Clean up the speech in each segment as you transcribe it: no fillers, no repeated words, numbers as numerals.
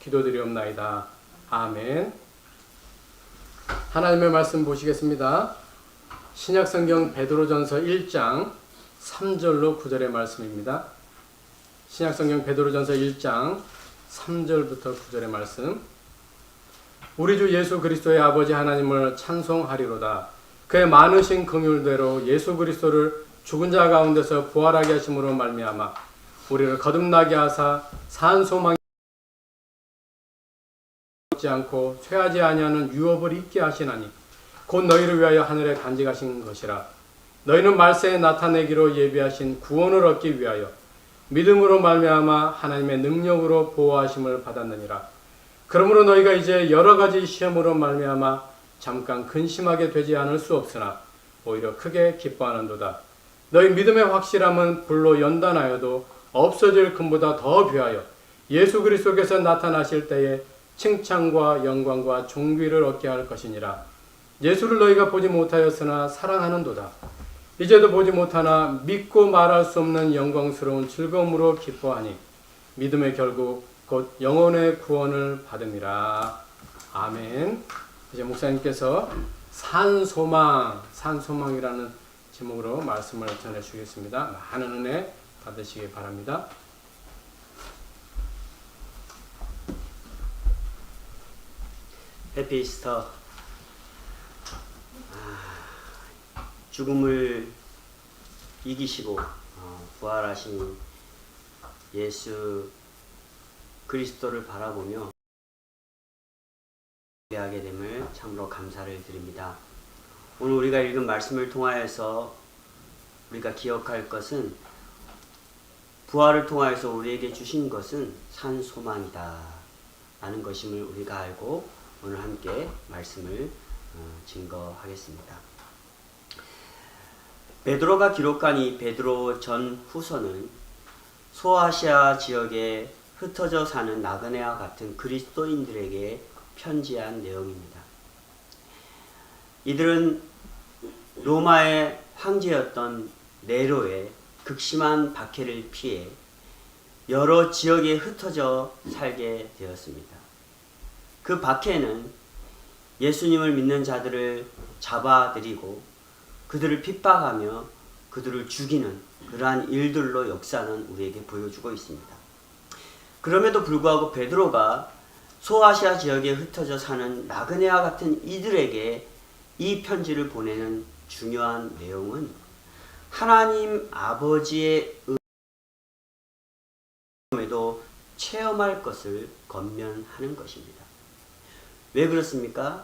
기도드리옵나이다. 아멘. 하나님의 말씀 보시겠습니다. 신약성경 베드로전서 1장 3절로 9절의 말씀입니다. 신약성경 베드로전서 1장 3절부터 9절의 말씀. 우리 주 예수 그리스도의 아버지 하나님을 찬송하리로다. 그의 많으신 긍휼대로 예수 그리스도를 죽은 자 가운데서 부활하게 하심으로 말미암아 우리를 거듭나게 하사 산 소망이 없지 않고 쇠하지 아니하는 유업을 잊게 하시나니 곧 너희를 위하여 하늘에 간직하신 것이라. 너희는 말세에 나타내기로 예비하신 구원을 얻기 위하여 믿음으로 말미암아 하나님의 능력으로 보호하심을 받았느니라. 그러므로 너희가 이제 여러 가지 시험으로 말미암아 잠깐 근심하게 되지 않을 수 없으나 오히려 크게 기뻐하는도다. 너희 믿음의 확실함은 불로 연단하여도 없어질 금보다 더 귀하여 예수 그리스도께서 나타나실 때에 칭찬과 영광과 존귀를 얻게 할 것이니라. 예수를 너희가 보지 못하였으나 사랑하는도다. 이제도 보지 못하나 믿고 말할 수 없는 영광스러운 즐거움으로 기뻐하니 믿음의 결국 곧 영혼의 구원을 받음이라. 아멘. 이제 목사님께서 산소망이라는 제목으로 말씀을 전해주시겠습니다. 많은 은혜 받으시기 바랍니다. 해피 이스터. 죽음을 이기시고 부활하신 예수 그리스도를 바라보며 예배하게 됨을 참으로 감사를 드립니다. 오늘 우리가 읽은 말씀을 통하여서 우리가 기억할 것은 부활을 통하여서 우리에게 주신 것은 산 소망이다 라는 것임을 우리가 알고 오늘 함께 말씀을 증거하겠습니다. 베드로가 기록한 이 베드로 전 후서는 소아시아 지역에 흩어져 사는 나그네와 같은 그리스도인들에게 편지한 내용입니다. 이들은 로마의 황제였던 네로의 극심한 박해를 피해 여러 지역에 흩어져 살게 되었습니다. 그 박해는 예수님을 믿는 자들을 잡아들이고 그들을 핍박하며 그들을 죽이는 그러한 일들로 역사는 우리에게 보여주고 있습니다. 그럼에도 불구하고 베드로가 소아시아 지역에 흩어져 사는 나그네와 같은 이들에게 이 편지를 보내는 중요한 내용은 하나님 아버지의 은혜에도 체험할 것을 권면하는 것입니다. 왜 그렇습니까?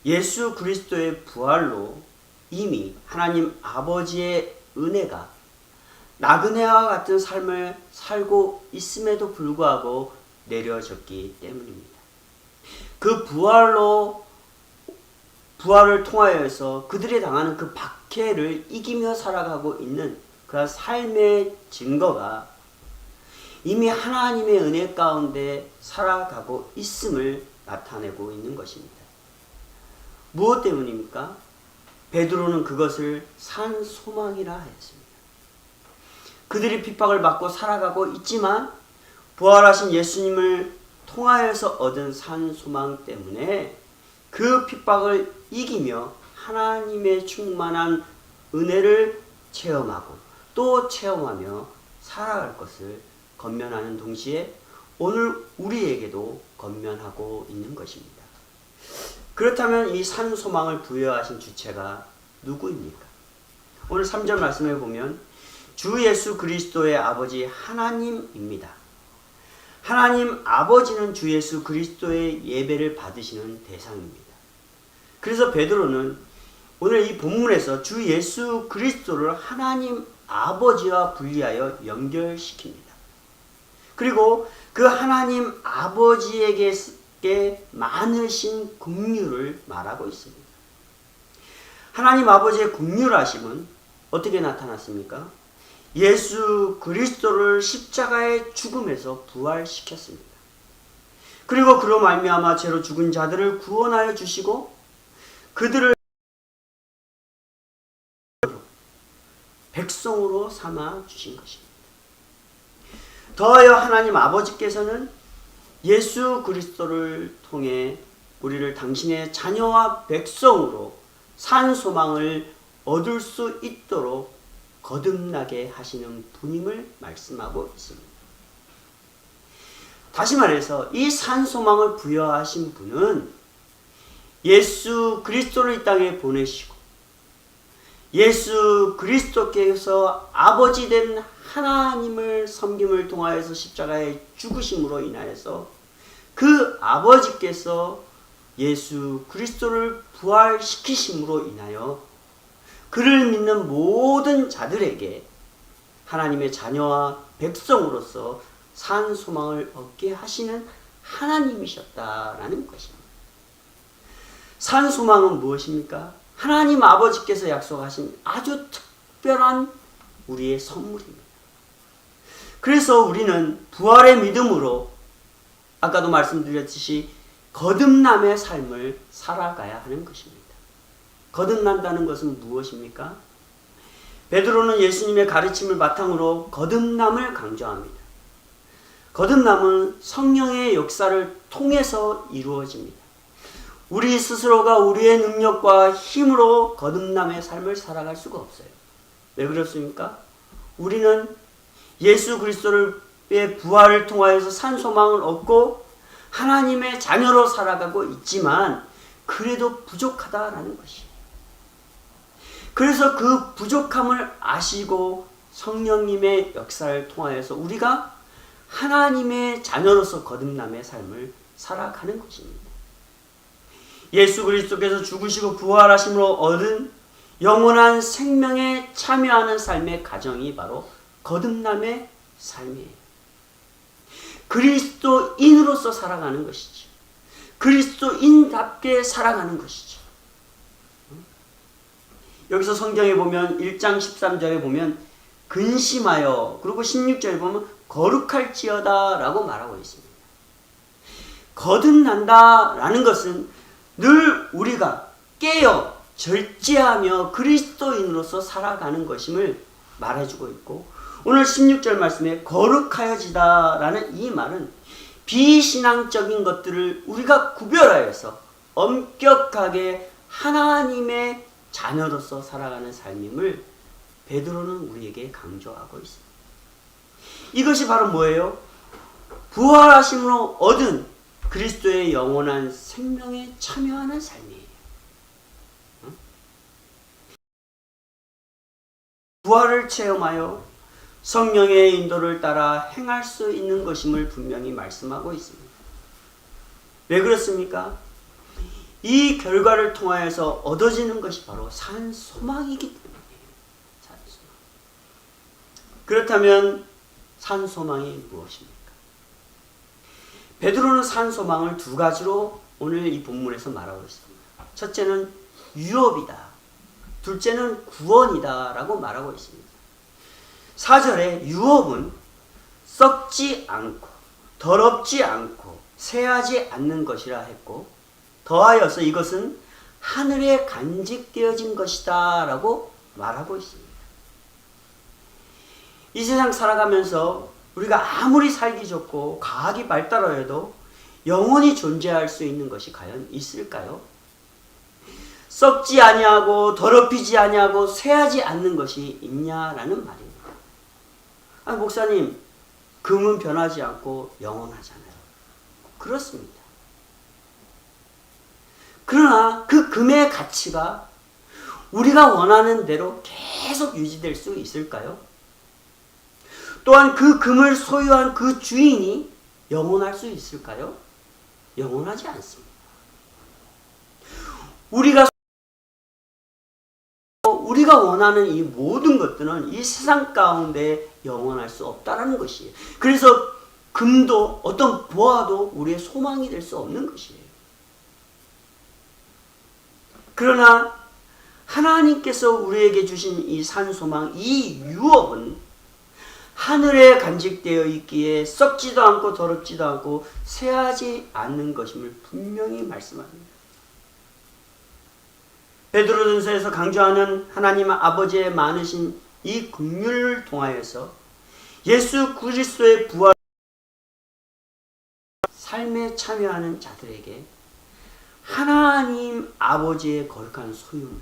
예수 그리스도의 부활로 이미 하나님 아버지의 은혜가 나그네와 같은 삶을 살고 있음에도 불구하고 내려졌기 때문입니다. 그 부활을 통하여서 그들이 당하는 그 박해를 이기며 살아가고 있는 그 삶의 증거가 이미 하나님의 은혜 가운데 살아가고 있음을 나타내고 있는 것입니다. 무엇 때문입니까? 베드로는 그것을 산 소망이라 했습니다. 그들이 핍박을 받고 살아가고 있지만 부활하신 예수님을 통하여서 얻은 산 소망 때문에 그 핍박을 이기며 하나님의 충만한 은혜를 체험하고 또 체험하며 살아갈 것을 권면하는 동시에 오늘 우리에게도 권면하고 있는 것입니다. 그렇다면 이 산 소망을 부여하신 주체가 누구입니까? 오늘 3절 말씀에 보면 주 예수 그리스도의 아버지 하나님입니다. 하나님 아버지는 주 예수 그리스도의 예배를 받으시는 대상입니다. 그래서 베드로는 오늘 이 본문에서 주 예수 그리스도를 하나님 아버지와 분리하여 연결시킵니다. 그리고 그 하나님 아버지에게 많으신 긍휼을 말하고 있습니다. 하나님 아버지의 긍휼하심은 어떻게 나타났습니까? 예수 그리스도를 십자가의 죽음에서 부활시켰습니다. 그리고 그로 말미암아 죄로 죽은 자들을 구원하여 주시고 그들을 백성으로 삼아 주신 것입니다. 더하여 하나님 아버지께서는 예수 그리스도를 통해 우리를 당신의 자녀와 백성으로 산 소망을 얻을 수 있도록 거듭나게 하시는 분임을 말씀하고 있습니다. 다시 말해서 이 산 소망을 부여하신 분은 예수 그리스도를 이 땅에 보내시고 예수 그리스도께서 아버지 된 하나님을 섬김을 통하여서 십자가에 죽으심으로 인하여서 그 아버지께서 예수 그리스도를 부활시키심으로 인하여 그를 믿는 모든 자들에게 하나님의 자녀와 백성으로서 산 소망을 얻게 하시는 하나님이셨다라는 것입니다. 산 소망은 무엇입니까? 하나님 아버지께서 약속하신 아주 특별한 우리의 선물입니다. 그래서 우리는 부활의 믿음으로 아까도 말씀드렸듯이 거듭남의 삶을 살아가야 하는 것입니다. 거듭난다는 것은 무엇입니까? 베드로는 예수님의 가르침을 바탕으로 거듭남을 강조합니다. 거듭남은 성령의 역사를 통해서 이루어집니다. 우리 스스로가 우리의 능력과 힘으로 거듭남의 삶을 살아갈 수가 없어요. 왜 그렇습니까? 우리는 예수 그리스도의 부활을 통하여서 산 소망을 얻고 하나님의 자녀로 살아가고 있지만 그래도 부족하다라는 것이에요. 그래서 그 부족함을 아시고 성령님의 역사를 통하여서 우리가 하나님의 자녀로서 거듭남의 삶을 살아가는 것입니다. 예수 그리스도께서 죽으시고 부활하심으로 얻은 영원한 생명에 참여하는 삶의 가정이 바로 거듭남의 삶이에요. 그리스도인으로서 살아가는 것이죠. 그리스도인답게 살아가는 것이죠. 여기서 성경에 보면 1장 13절에 보면 근심하여, 그리고 16절에 보면 거룩할지어다 라고 말하고 있습니다. 거듭난다 라는 것은 늘 우리가 깨어 절제하며 그리스도인으로서 살아가는 것임을 말해주고 있고, 오늘 16절 말씀에 거룩하여지다 라는 이 말은 비신앙적인 것들을 우리가 구별하여서 엄격하게 하나님의 자녀로서 살아가는 삶임을 베드로는 우리에게 강조하고 있습니다. 이것이 바로 뭐예요? 부활하심으로 얻은 그리스도의 영원한 생명에 참여하는 삶이에요. 부활을 체험하여 성령의 인도를 따라 행할 수 있는 것임을 분명히 말씀하고 있습니다. 왜 그렇습니까? 이 결과를 통하여서 얻어지는 것이 바로 산 소망이기 때문이에요. 산 소망. 그렇다면 산 소망이 무엇입니까? 베드로는 산 소망을 두 가지로 오늘 이 본문에서 말하고 있습니다. 첫째는 유업이다. 둘째는 구원이다 라고 말하고 있습니다. 4절에 유업은 썩지 않고 더럽지 않고 새하지 않는 것이라 했고, 더하여서 이것은 하늘에 간직되어진 것이다 라고 말하고 있습니다. 이 세상 살아가면서 우리가 아무리 살기 좋고 과학이 발달하여도 영원히 존재할 수 있는 것이 과연 있을까요? 썩지 아니하고 더럽히지 아니하고 쇠하지 않는 것이 있냐라는 말입니다. 아니, 목사님, 금은 변하지 않고 영원하잖아요. 그렇습니다. 그러나 그 금의 가치가 우리가 원하는 대로 계속 유지될 수 있을까요? 또한 그 금을 소유한 그 주인이 영원할 수 있을까요? 영원하지 않습니다. 우리가 원하는 이 모든 것들은 이 세상 가운데 영원할 수 없다라는 것이에요. 그래서 금도 어떤 보아도 우리의 소망이 될 수 없는 것이에요. 그러나 하나님께서 우리에게 주신 이 산소망, 이 유업은 하늘에 간직되어 있기에 썩지도 않고 더럽지도 않고 쇠하지 않는 것임을 분명히 말씀합니다. 베드로전서에서 강조하는 하나님 아버지의 많으신 이 긍휼을 통하여서 예수 그리스도의 부활 삶에 참여하는 자들에게 하나님 아버지의 거룩한 소유물,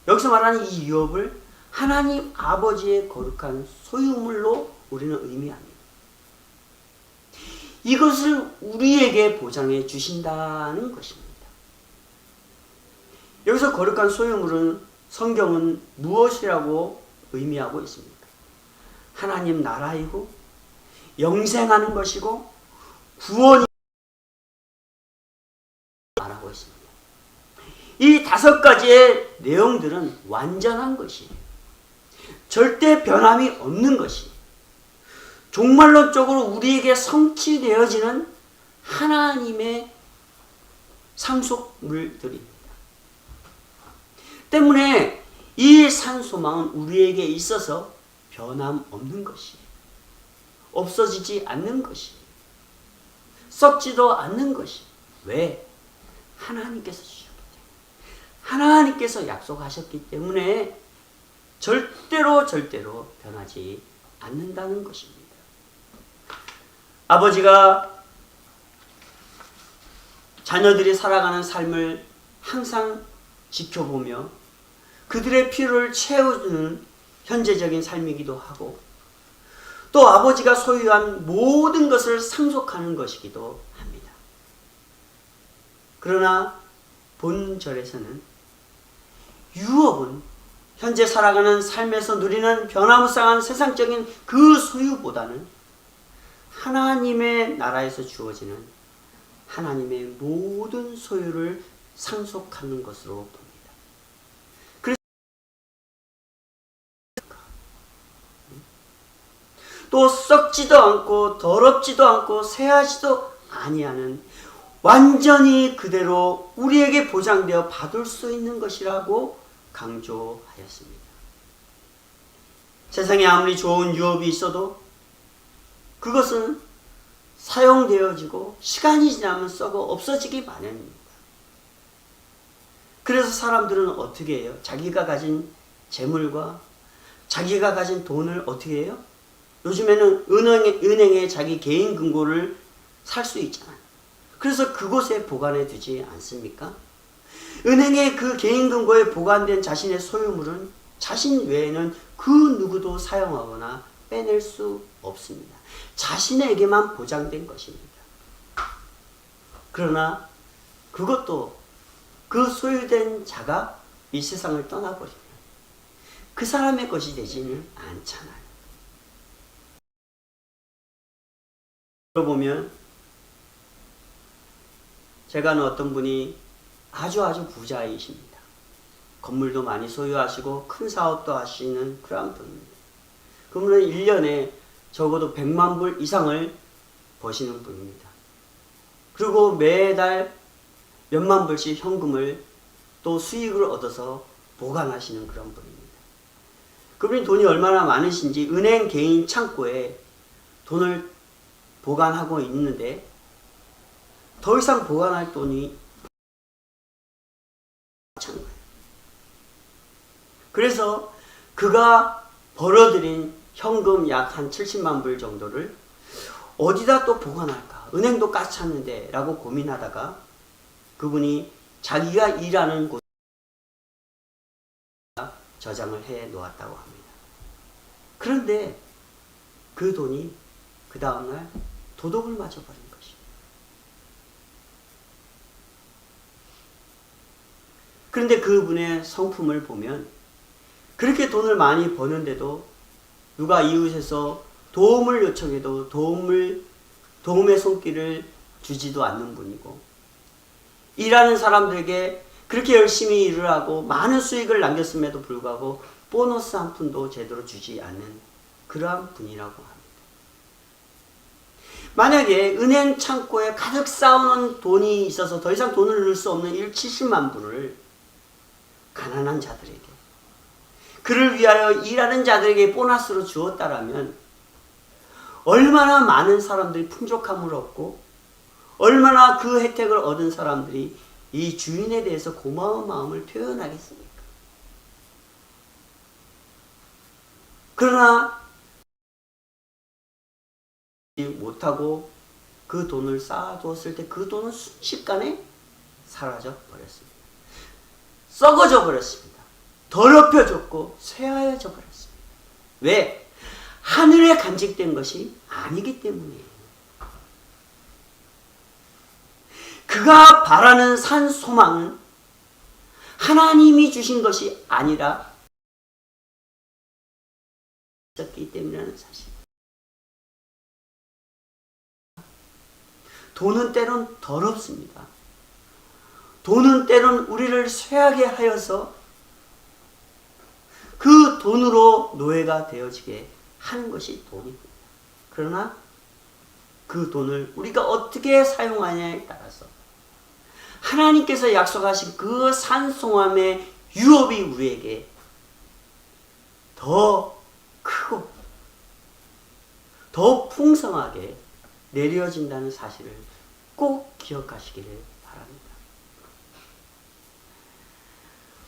여기서 말하는 이 유업을 하나님 아버지의 거룩한 소유물로 우리는 의미합니다. 이것을 우리에게 보장해 주신다는 것입니다. 여기서 거룩한 소유물은 성경은 무엇이라고 의미하고 있습니까? 하나님 나라이고 영생하는 것이고 구원이 말하고 있습니다. 이 5가지의 내용들은 완전한 것이에요. 절대 변함이 없는 것이 종말론적으로 우리에게 성취되어지는 하나님의 상속물들입니다. 때문에 이 산소망은 우리에게 있어서 변함없는 것이에요. 없어지지 않는 것이에요. 썩지도 않는 것이에요. 왜? 하나님께서 주셨기 때문에. 하나님께서 약속하셨기 때문에 절대로 변하지 않는다는 것입니다. 아버지가 자녀들이 살아가는 삶을 항상 지켜보며 그들의 필요를 채워주는 현재적인 삶이기도 하고, 또 아버지가 소유한 모든 것을 상속하는 것이기도 합니다. 그러나 본절에서는 유업은 현재 살아가는 삶에서 누리는 변화무쌍한 세상적인 그 소유보다는 하나님의 나라에서 주어지는 하나님의 모든 소유를 상속하는 것으로 봅니다. 그래서 또 썩지도 않고 더럽지도 않고 쇠하지도 아니하는 완전히 그대로 우리에게 보장되어 받을 수 있는 것이라고 강조하였습니다. 세상에 아무리 좋은 유업이 있어도 그것은 사용되어지고 시간이 지나면 썩어 없어지기 마련입니다. 그래서 사람들은 어떻게 해요? 자기가 가진 재물과 자기가 가진 돈을 어떻게 해요? 요즘에는 은행에 자기 개인 금고를 살 수 있잖아요. 그래서 그곳에 보관해 두지 않습니까? 은행의 그 개인 금고에 보관된 자신의 소유물은 자신 외에는 그 누구도 사용하거나 빼낼 수 없습니다. 자신에게만 보장된 것입니다. 그러나 그것도 그 소유된 자가 이 세상을 떠나버리면 그 사람의 것이 되지는 않잖아요. 들어보면 제가 아는 어떤 분이 아주 부자이십니다. 건물도 많이 소유하시고 큰 사업도 하시는 그런 분입니다. 그분은 1년에 적어도 100만 불 이상을 버시는 분입니다. 그리고 매달 몇만 불씩 현금을 또 수익을 얻어서 보관하시는 그런 분입니다. 그분이 돈이 얼마나 많으신지 은행 개인 창고에 돈을 보관하고 있는데 더 이상 보관할 돈이 찬 거예요. 그래서 그가 벌어들인 현금 약 한 70만 불 정도를 어디다 또 보관할까? 은행도 까찼는데 라고 고민하다가 그분이 자기가 일하는 곳에 저장을 해 놓았다고 합니다. 그런데 그 돈이 그 다음날 도둑을 맞아버린 것이에요. 그런데 그분의 성품을 보면 그렇게 돈을 많이 버는데도 누가 이웃에서 도움을 요청해도 도움의 손길을 주지도 않는 분이고, 일하는 사람들에게 그렇게 열심히 일을 하고 많은 수익을 남겼음에도 불구하고 보너스 한 푼도 제대로 주지 않는 그러한 분이라고 합니다. 만약에 은행 창고에 가득 쌓아놓은 돈이 있어서 더 이상 돈을 넣을 수 없는 70만 불을 가난한 자들에게, 그를 위하여 일하는 자들에게 보너스로 주었다라면 얼마나 많은 사람들이 풍족함을 얻고 얼마나 그 혜택을 얻은 사람들이 이 주인에 대해서 고마운 마음을 표현하겠습니까? 그러나 못하고 그 돈을 쌓아두었을 때 그 돈은 순식간에 사라져 버렸습니다. 썩어져 버렸습니다. 더럽혀졌고 쇠하여져 버렸습니다. 왜? 하늘에 간직된 것이 아니기 때문이에요. 그가 바라는 산 소망은 하나님이 주신 것이 아니라 있었기 때문이라는 사실. 돈은 때론 더럽습니다. 돈은 때론 우리를 쇠하게 하여서 그 돈으로 노예가 되어지게 하는 것이 돈입니다. 그러나 그 돈을 우리가 어떻게 사용하냐에 따라서 하나님께서 약속하신 그 산송함의 유업이 우리에게 더 크고 더 풍성하게 내려진다는 사실을 꼭 기억하시기를 바랍니다.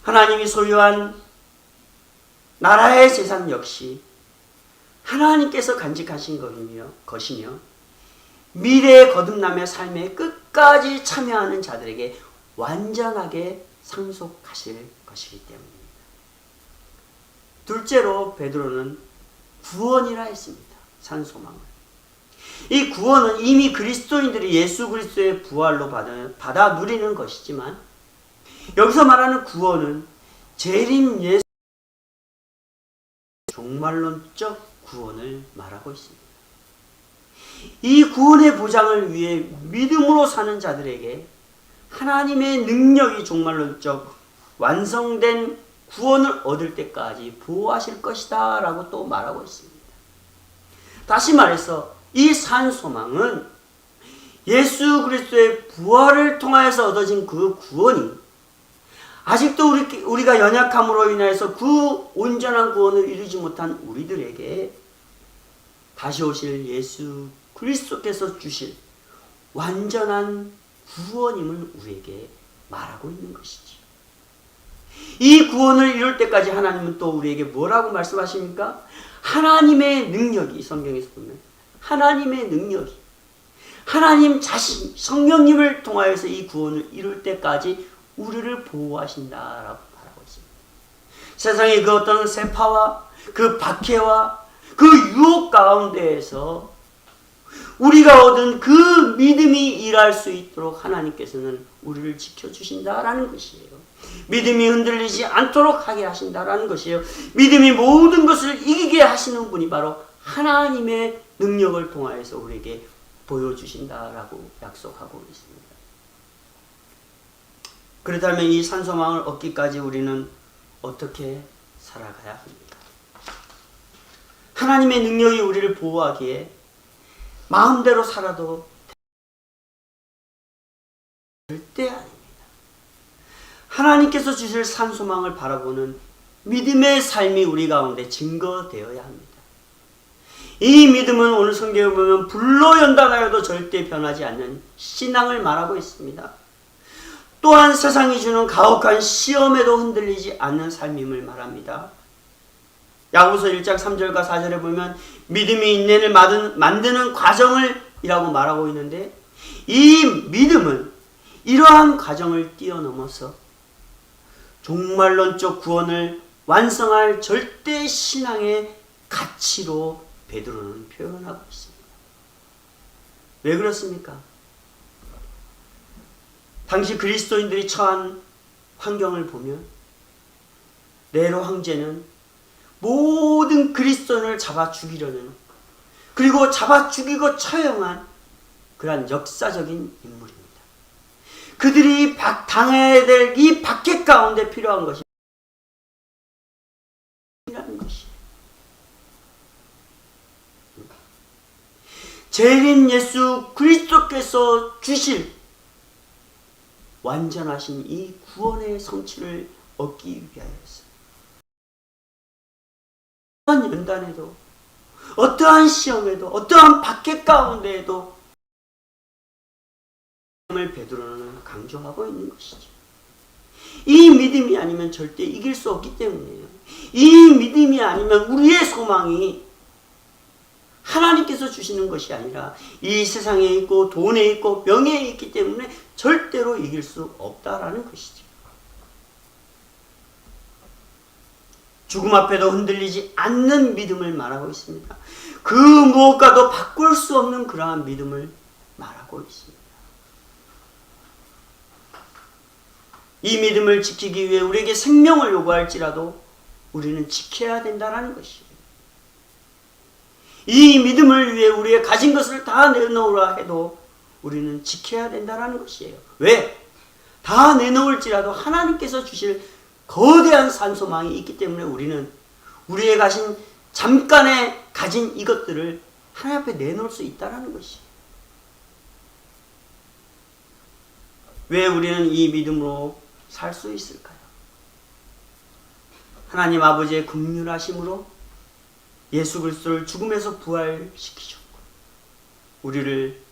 하나님이 소유한 나라의 재산 역시 하나님께서 간직하신 것이며 미래의 거듭남의 삶에 끝까지 참여하는 자들에게 완전하게 상속하실 것이기 때문입니다. 둘째로 베드로는 구원이라 했습니다. 산소망을. 이 구원은 이미 그리스도인들이 예수 그리스도의 부활로 받아 누리는 것이지만 여기서 말하는 구원은 재림 예수 종말론적 구원을 말하고 있습니다. 이 구원의 보장을 위해 믿음으로 사는 자들에게 하나님의 능력이 종말론적 완성된 구원을 얻을 때까지 보호하실 것이다 라고 또 말하고 있습니다. 다시 말해서 이 산소망은 예수 그리스도의 부활을 통하여서 얻어진 그 구원이 아직도 우리가 연약함으로 인해서 그 온전한 구원을 이루지 못한 우리들에게 다시 오실 예수 그리스도께서 주실 완전한 구원임을 우리에게 말하고 있는 것이지. 이 구원을 이룰 때까지 하나님은 또 우리에게 뭐라고 말씀하십니까? 하나님의 능력이, 성경에서 보면 하나님의 능력이, 하나님 자신 성령님을 통하여서 이 구원을 이룰 때까지 우리를 보호하신다라고 말하고 있습니다. 세상의 그 어떤 세파와 그 박해와 그 유혹 가운데에서 우리가 얻은 그 믿음이 일할 수 있도록 하나님께서는 우리를 지켜주신다라는 것이에요. 믿음이 흔들리지 않도록 하게 하신다라는 것이에요. 믿음이 모든 것을 이기게 하시는 분이 바로 하나님의 능력을 통하여서 우리에게 보여주신다라고 약속하고 있습니다. 그렇다면 이 산소망을 얻기까지 우리는 어떻게 살아가야 합니까? 하나님의 능력이 우리를 보호하기에 마음대로 살아도 절대 아닙니다. 하나님께서 주실 산소망을 바라보는 믿음의 삶이 우리 가운데 증거되어야 합니다. 이 믿음은 오늘 성경에 보면 불로 연단하여도 절대 변하지 않는 신앙을 말하고 있습니다. 또한 세상이 주는 가혹한 시험에도 흔들리지 않는 삶임을 말합니다. 야고보서 1장 3절과 4절에 보면 믿음이 인내를 만드는 과정을 이라고 말하고 있는데 이 믿음은 이러한 과정을 뛰어넘어서 종말론적 구원을 완성할 절대 신앙의 가치로 베드로는 표현하고 있습니다. 왜 그렇습니까? 당시 그리스도인들이 처한 환경을 보면 네로 황제는 모든 그리스도인을 잡아 죽이려는, 그리고 잡아 죽이고 처형한 그러한 역사적인 인물입니다. 그들이 당해야 될 이 박해 가운데 필요한 것이 이라는 것이에요. 재림 예수 그리스도께서 주실 완전하신 이 구원의 성취를 얻기 위하여서 어떠한 연단에도, 어떠한 시험에도, 어떠한 박해 가운데에도 베드로는 강조하고 있는 것이죠. 이 믿음이 아니면 절대 이길 수 없기 때문이에요. 이 믿음이 아니면 우리의 소망이 하나님께서 주시는 것이 아니라 이 세상에 있고 돈에 있고 명예에 있기 때문에 절대로 이길 수 없다라는 것이죠. 죽음 앞에도 흔들리지 않는 믿음을 말하고 있습니다. 그 무엇과도 바꿀 수 없는 그러한 믿음을 말하고 있습니다. 이 믿음을 지키기 위해 우리에게 생명을 요구할지라도 우리는 지켜야 된다는 것이에요. 이 믿음을 위해 우리의 가진 것을 다 내놓으라 해도 우리는 지켜야 된다는 것이에요. 왜? 다 내놓을지라도 하나님께서 주실 거대한 산소망이 있기 때문에 우리는 우리의 잠깐에 가진 이것들을 하나님 앞에 내놓을 수 있다는 것이에요. 왜 우리는 이 믿음으로 살 수 있을까요? 하나님 아버지의 긍휼하심으로 예수 그리스도를 죽음에서 부활시키셨고 우리를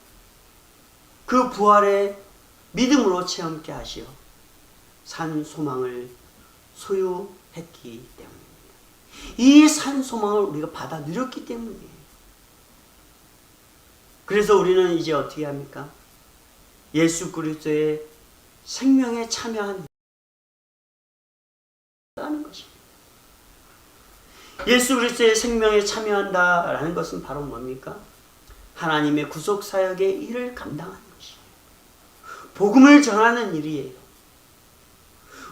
그 부활의 믿음으로 체험케 하시어 산 소망을 소유했기 때문입니다. 이 산 소망을 우리가 받아 누렸기 때문이에요. 그래서 우리는 이제 어떻게 합니까? 예수 그리스도의 생명에 참여한 것입니다. 예수 그리스도의 생명에 참여한다라는 것은 바로 뭡니까? 하나님의 구속 사역의 일을 감당하는 것이에요. 복음을 전하는 일이에요.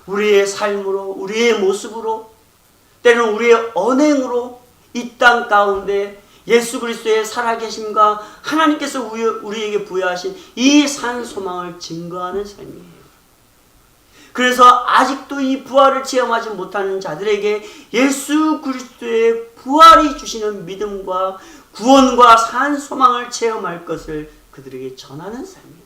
우리의 삶으로, 우리의 모습으로, 때로는 우리의 언행으로 이 땅 가운데 예수 그리스도의 살아계심과 하나님께서 우리에게 부여하신 이 산 소망을 증거하는 삶이에요. 그래서 아직도 이 부활을 체험하지 못하는 자들에게 예수 그리스도의 부활이 주시는 믿음과 구원과 산 소망을 체험할 것을 그들에게 전하는 삶이에요.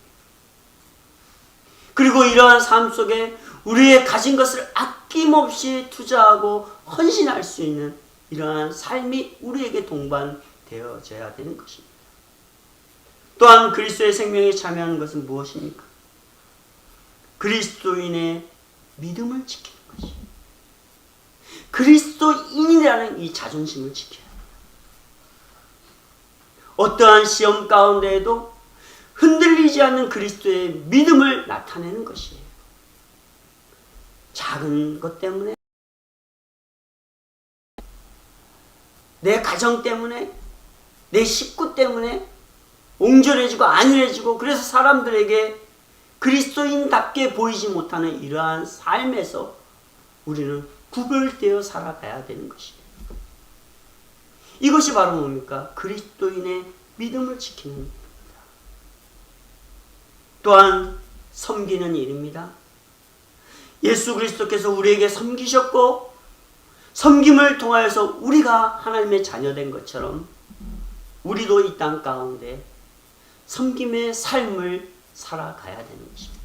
그리고 이러한 삶 속에 우리의 가진 것을 아낌없이 투자하고 헌신할 수 있는 이러한 삶이 우리에게 동반되어져야 되는 것입니다. 또한 그리스도의 생명에 참여하는 것은 무엇입니까? 그리스도인의 믿음을 지키는 것이에요. 그리스도인이라는 이 자존심을 지켜야 합니다. 어떠한 시험 가운데에도 흔들리지 않는 그리스도의 믿음을 나타내는 것이에요. 작은 것 때문에, 내 가정 때문에, 내 식구 때문에 옹졸해지고 안일해지고 그래서 사람들에게 그리스도인답게 보이지 못하는 이러한 삶에서 우리는 구별되어 살아가야 되는 것이에요. 이것이 바로 뭡니까? 그리스도인의 믿음을 지키는 일입니다. 또한 섬기는 일입니다. 예수 그리스도께서 우리에게 섬기셨고 섬김을 통하여서 우리가 하나님의 자녀된 것처럼 우리도 이 땅 가운데 섬김의 삶을 살아가야 되는 것입니다.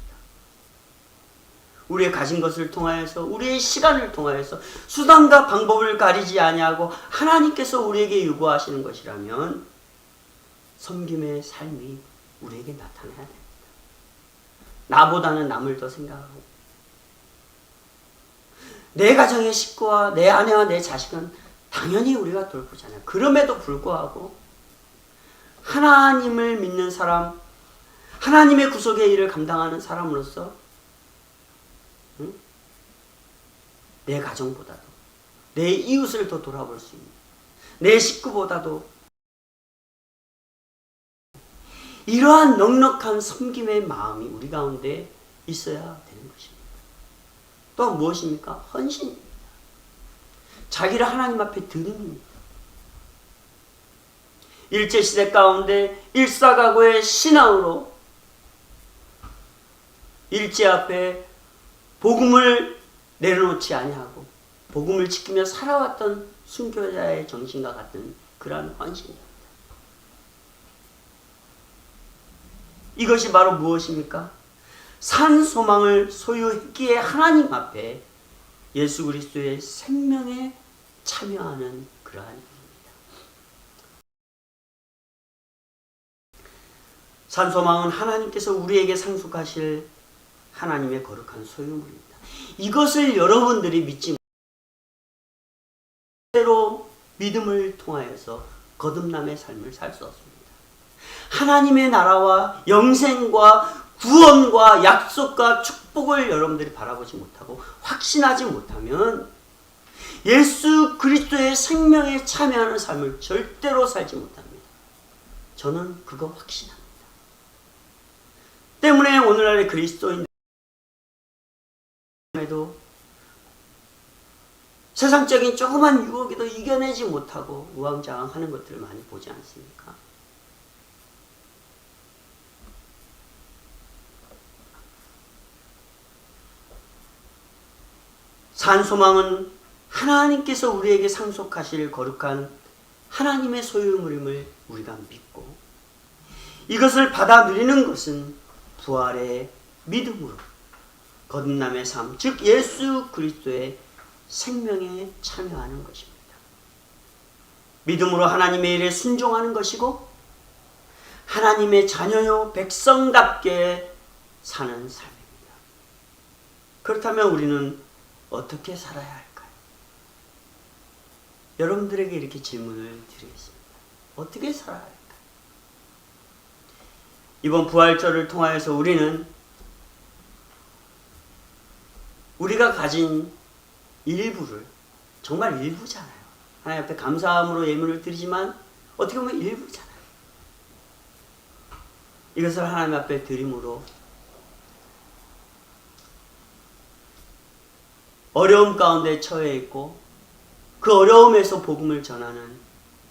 우리의 가진 것을 통하여서 우리의 시간을 통하여서 수단과 방법을 가리지 아니하고 하나님께서 우리에게 요구하시는 것이라면 섬김의 삶이 우리에게 나타나야 됩니다. 나보다는 남을 더 생각하고 내 가정의 식구와 내 아내와 내 자식은 당연히 우리가 돌보잖아요. 그럼에도 불구하고 하나님을 믿는 사람, 하나님의 구속의 일을 감당하는 사람으로서 내 가정보다도 내 이웃을 더 돌아볼 수 있는, 내 식구보다도 이러한 넉넉한 섬김의 마음이 우리 가운데 있어야 되는 것입니다. 또 무엇입니까? 헌신입니다. 자기를 하나님 앞에 드림입니다. 일제시대 가운데 일사각오의 신앙으로 일제 앞에 복음을 내려놓지 아니하고 복음을 지키며 살아왔던 순교자의 정신과 같은 그러한 헌신입니다. 이것이 바로 무엇입니까? 산 소망을 소유했기에 하나님 앞에 예수 그리스도의 생명에 참여하는 그러한 일입니다. 산 소망은 하나님께서 우리에게 상속하실 하나님의 거룩한 소유물입니다. 이것을 여러분들이 믿지 못하고 믿음을 통하여서 거듭남의 삶을 살 수 없습니다. 하나님의 나라와 영생과 구원과 약속과 축복을 여러분들이 바라보지 못하고 확신하지 못하면 예수 그리스도의 생명에 참여하는 삶을 절대로 살지 못합니다. 저는 그거 확신합니다. 때문에 오늘날의 그리스도인들에도 세상적인 조그만 유혹에도 이겨내지 못하고 우왕좌왕하는 것들을 많이 보지 않습니까? 산소망은 하나님께서 우리에게 상속하실 거룩한 하나님의 소유물임을 우리가 믿고 이것을 받아 누리는 것은 부활의 믿음으로 거듭남의 삶, 즉 예수 그리스도의 생명에 참여하는 것입니다. 믿음으로 하나님의 일에 순종하는 것이고 하나님의 자녀요 백성답게 사는 삶입니다. 그렇다면 우리는 어떻게 살아야 할까요? 여러분들에게 이렇게 질문을 드리겠습니다. 어떻게 살아야 할까요? 이번 부활절을 통하여서 우리는 우리가 가진 일부를, 정말 일부잖아요. 하나님 앞에 감사함으로 예물을 드리지만 어떻게 보면 일부잖아요. 이것을 하나님 앞에 드림으로 어려움 가운데 처해 있고 그 어려움에서 복음을 전하는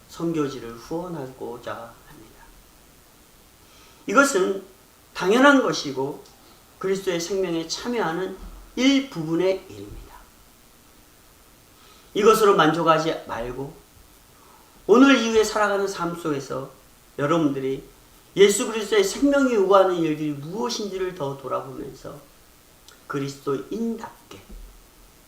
선교지를 후원하고자 합니다. 이것은 당연한 것이고 그리스도의 생명에 참여하는 일부분의 일입니다. 이것으로 만족하지 말고 오늘 이후에 살아가는 삶 속에서 여러분들이 예수 그리스도의 생명이 요구하는 일들이 무엇인지를 더 돌아보면서 그리스도인답게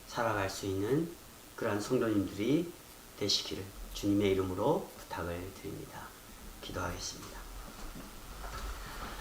살아갈 수 있는 그러한 성도님들이 되시기를 주님의 이름으로 부탁을 드립니다. 기도하겠습니다.